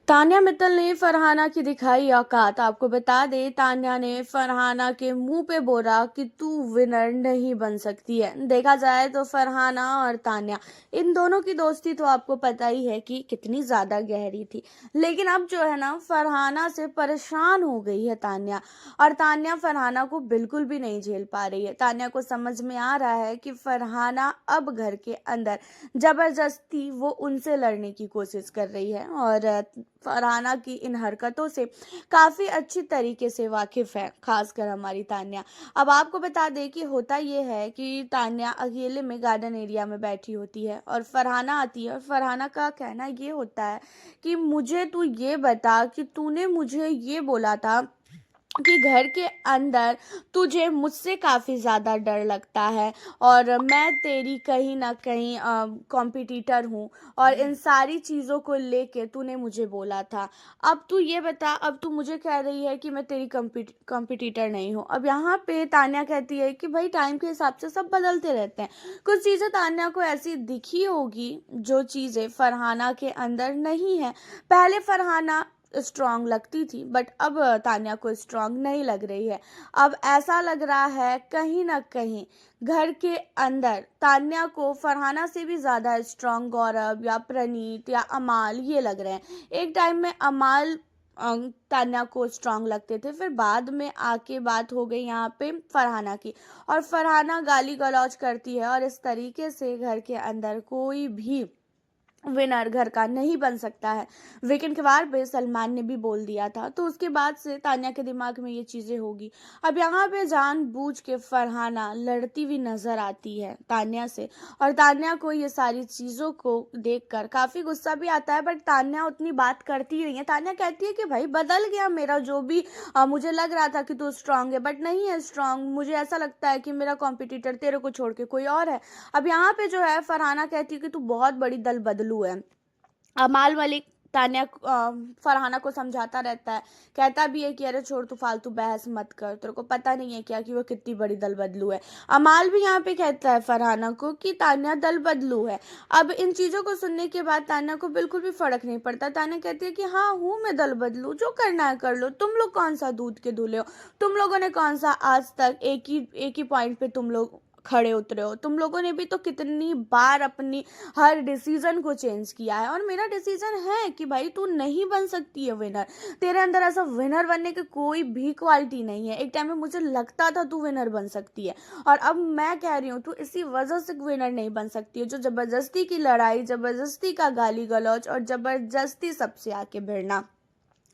तान्या मित्तल ने फरहाना की दिखाई औकात। आपको बता दें, तान्या ने फरहाना के मुंह पे बोला कि तू विनर नहीं बन सकती है। देखा जाए तो फरहाना और तान्या, इन दोनों की दोस्ती तो आपको पता ही है कि कितनी ज़्यादा गहरी थी। लेकिन अब जो है ना, फरहाना से परेशान हो गई है तान्या। और तान्या फरहाना को बिल्कुल भी नहीं झेल पा रही है। तान्या को समझ में आ रहा है कि फरहाना अब घर के अंदर जबरदस्ती वो उनसे लड़ने की कोशिश कर रही है, और फरहाना की इन हरकतों से काफ़ी अच्छी तरीके से वाकिफ़ है, खासकर हमारी तान्या। अब आपको बता दें कि होता ये है कि तान्या अकेले में गार्डन एरिया में बैठी होती है और फरहाना आती है, और फरहाना का कहना ये होता है कि मुझे तू ये बता कि तूने मुझे ये बोला था कि घर के अंदर तुझे मुझसे काफ़ी ज़्यादा डर लगता है, और मैं तेरी कहीं ना कहीं कॉम्पिटिटर हूँ, और इन सारी चीज़ों को लेके तूने मुझे बोला था। अब तू ये बता, अब तू मुझे कह रही है कि मैं तेरी कॉम्पिटिटर नहीं हूँ। अब यहाँ पे तान्या कहती है कि भाई, टाइम के हिसाब से सब बदलते रहते हैं। कुछ चीज़ें तान्या को ऐसी दिखी होगी जो चीज़ें फरहाना के अंदर नहीं है। पहले फरहाना स्ट्रांग लगती थी, बट अब तान्या को स्ट्रांग नहीं लग रही है। अब ऐसा लग रहा है कहीं ना कहीं घर के अंदर तान्या को फरहाना से भी ज़्यादा स्ट्रांग गौरव या प्रणीत या अमाल ये लग रहे हैं। एक टाइम में अमाल तान्या को स्ट्रांग लगते थे, फिर बाद में आके बात हो गई यहाँ पे फरहाना की, और फरहाना गाली गलौज करती है, और इस तरीके से घर के अंदर कोई भी विनर घर का नहीं बन सकता है। वीकेंड के वार पे सलमान ने भी बोल दिया था, तो उसके बाद से तान्या के दिमाग में ये चीज़ें होगी। अब यहाँ पे जानबूझ के फरहाना लड़ती हुई नजर आती है तान्या से, और तान्या को ये सारी चीज़ों को देखकर काफ़ी गुस्सा भी आता है, बट तान्या उतनी बात करती नहीं है। तान्या कहती है कि भाई, बदल गया मेरा जो भी मुझे लग रहा था कि तू स्ट्रांग है, बट नहीं है स्ट्रांग। मुझे ऐसा लगता है कि मेरा कॉम्पिटिटर तेरे को छोड़ के कोई और है। अब यहाँ पे जो है फरहाना कहती है कि तू बहुत बड़ी दल बदलू है। अमाल मलिक तान्या फरहाना को समझाता रहता है, कहता भी है कि अरे छोड़, तू फालतू बहस मत कर, तेरे को पता नहीं है क्या कि वो कितनी बड़ी दल बदलू है। अमाल भी यहाँ पे कहता है फरहाना को कि तान्या दल बदलू है। अब इन चीज़ों को सुनने के बाद तान्या को बिल्कुल भी फर्क नहीं पड़ता। तान्या कहती है कि हाँ हूँ मैं दल बदलू, जो करना है कर लो, तुम लोग कौन सा दूध के धुले हो, तुम लोगों ने कौन सा आज तक एक ही पॉइंट पे तुम लोग खड़े उतरे हो। तुम लोगों ने भी तो कितनी बार अपनी हर डिसीजन को चेंज किया है, और मेरा डिसीजन है कि भाई, तू नहीं बन सकती है विनर। तेरे अंदर ऐसा विनर बनने की कोई भी क्वालिटी नहीं है। एक टाइम में मुझे लगता था तू विनर बन सकती है, और अब मैं कह रही हूँ तू इसी वजह से विनर नहीं बन सकती है, जो जबरदस्ती की लड़ाई, जबरदस्ती का गाली गलौज और जबरदस्ती सबसे आके भिड़ना।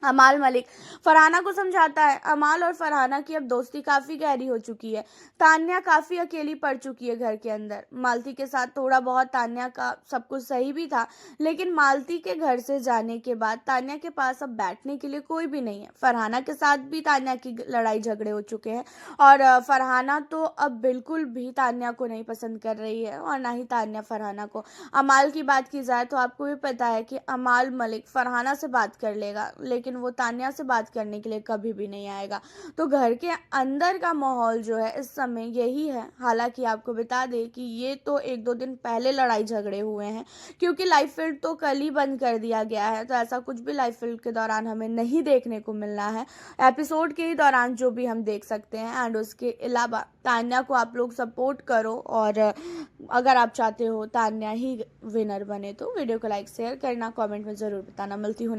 अमाल मलिक फरहाना को समझाता है। अमाल और फरहाना की अब दोस्ती काफ़ी गहरी हो चुकी है। तान्या काफ़ी अकेली पड़ चुकी है घर के अंदर। मालती के साथ थोड़ा बहुत तान्या का सब कुछ सही भी था, लेकिन मालती के घर से जाने के बाद तान्या के पास अब बैठने के लिए कोई भी नहीं है। फरहाना के साथ भी तान्या की लड़ाई झगड़े हो चुके हैं, और फरहाना तो अब बिल्कुल भी तान्या को नहीं पसंद कर रही है, और ना ही तान्या फरहाना को। अमाल की बात की जाए तो आपको भी पता है कि अमाल मलिक फरहाना से बात कर लेगा, लेकिन वो तान्या से बात करने के लिए कभी भी नहीं आएगा। तो घर के अंदर का माहौल जो है इस समय यही है। हालांकि आपको बता दें कि ये तो एक दो दिन पहले लड़ाई झगड़े हुए हैं, क्योंकि लाइव फील्ड तो कल ही बंद कर दिया गया है, तो ऐसा कुछ भी लाइव फील्ड के दौरान हमें नहीं देखने को मिलना है। एपिसोड के ही दौरान जो भी हम देख सकते हैं, एंड उसके अलावा तान्या को आप लोग सपोर्ट करो, और अगर आप चाहते हो तान्या ही विनर बने तो वीडियो को लाइक शेयर करना, कमेंट में ज़रूर बताना। मिलती हूँ